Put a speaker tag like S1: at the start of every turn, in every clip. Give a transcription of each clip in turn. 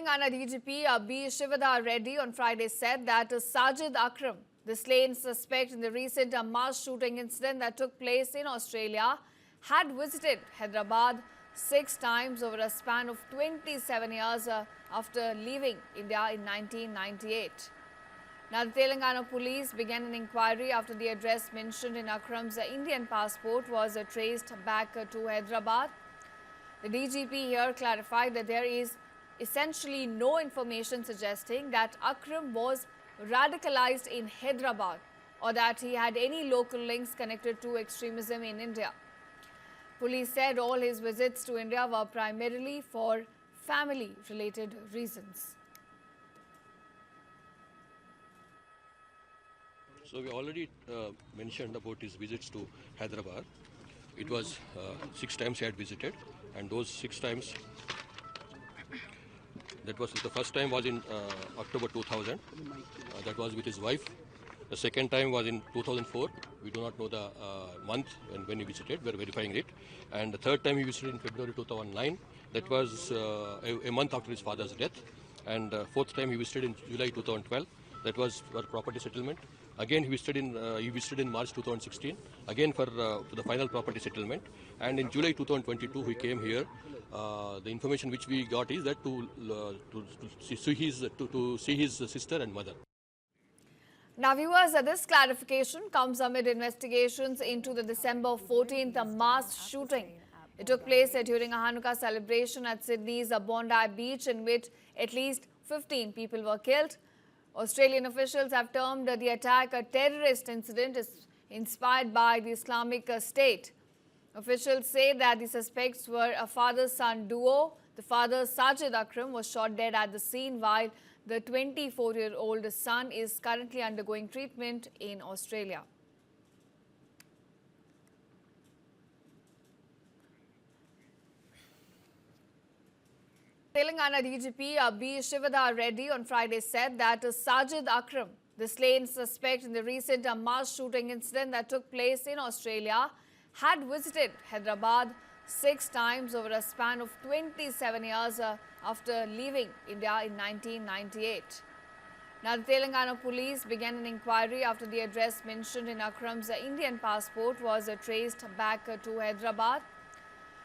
S1: Telangana DGP B. Shivadar Reddy on Friday said that Sajid Akram, the slain suspect in the recent mass shooting incident that took place in Australia, had visited Hyderabad 6 times over a span of 27 years after leaving India in 1998. Now, the Telangana police began an inquiry after the address mentioned in Akram's Indian passport was traced back to Hyderabad. The DGP here clarified that there is essentially no information suggesting that Akram was radicalized in Hyderabad or that he had any local links connected to extremism in India. Police said all his visits to India were primarily for family-related reasons.
S2: So we already mentioned about his visits to Hyderabad. It was 6 times he had visited, and those 6 times, that was the first time was in October 2000. That was with his wife. The second time was in 2004. We do not know the month when he visited. We are verifying it. And the third time he visited in February 2009. That was a month after his father's death. And fourth time he visited in July 2012. That was for property settlement. Again, he visited in March 2016. Again for the final property settlement. And in July 2022, he came here. The information which we got is that to see his sister and mother.
S1: Now, viewers, this clarification comes amid investigations into the December 14th mass shooting. It took place during a Hanukkah celebration at Sydney's Bondi Beach, in which at least 15 people were killed. Australian officials have termed the attack a terrorist incident inspired by the Islamic State. Officials say that the suspects were a father-son duo. The father, Sajid Akram, was shot dead at the scene, while the 24-year-old son is currently undergoing treatment in Australia. Telangana DGP B. Shivadar Reddy on Friday said that Sajid Akram, the slain suspect in the recent mass shooting incident that took place in Australia, had visited Hyderabad 6 times over a span of 27 years after leaving India in 1998. Now, the Telangana police began an inquiry after the address mentioned in Akram's Indian passport was traced back to Hyderabad.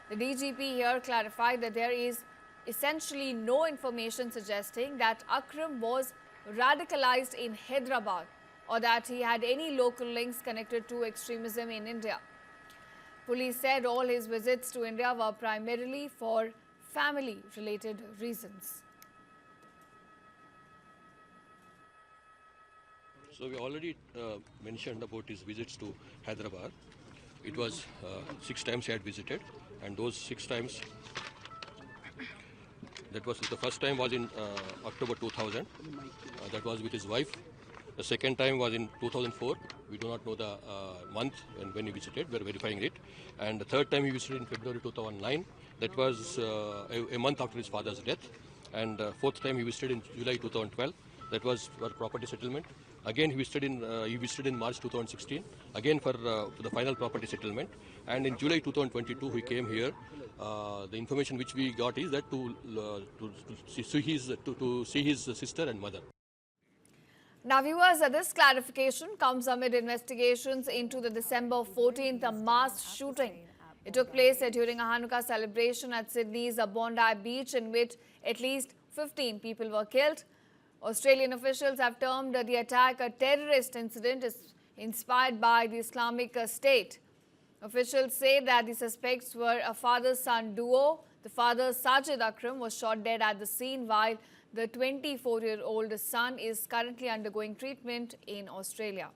S1: The DGP here clarified that there is essentially no information suggesting that Akram was radicalized in Hyderabad or that he had any local links connected to extremism in India. Police said all his visits to India were primarily for family-related reasons.
S2: So we already mentioned about his visits to Hyderabad. It was 6 times he had visited, and those 6 times, that was the first time was in October 2000. That was with his wife. The second time was in 2004. We do not know the month when he visited. We are verifying it. And the third time he visited in February 2009. That was a month after his father's death. And fourth time he visited in July 2012. That was for property settlement. Again, he visited in March 2016. Again for the final property settlement. And in July 2022, he came here. The information which we got is that to see his sister and mother.
S1: Now, viewers, this clarification comes amid investigations into the December 14th mass shooting. It took place during a Hanukkah celebration at Sydney's Bondi Beach, in which at least 15 people were killed. Australian officials have termed the attack a terrorist incident inspired by the Islamic State. Officials say that the suspects were a father-son duo. The father, Sajid Akram, was shot dead at the scene, while the 24-year-old son is currently undergoing treatment in Australia.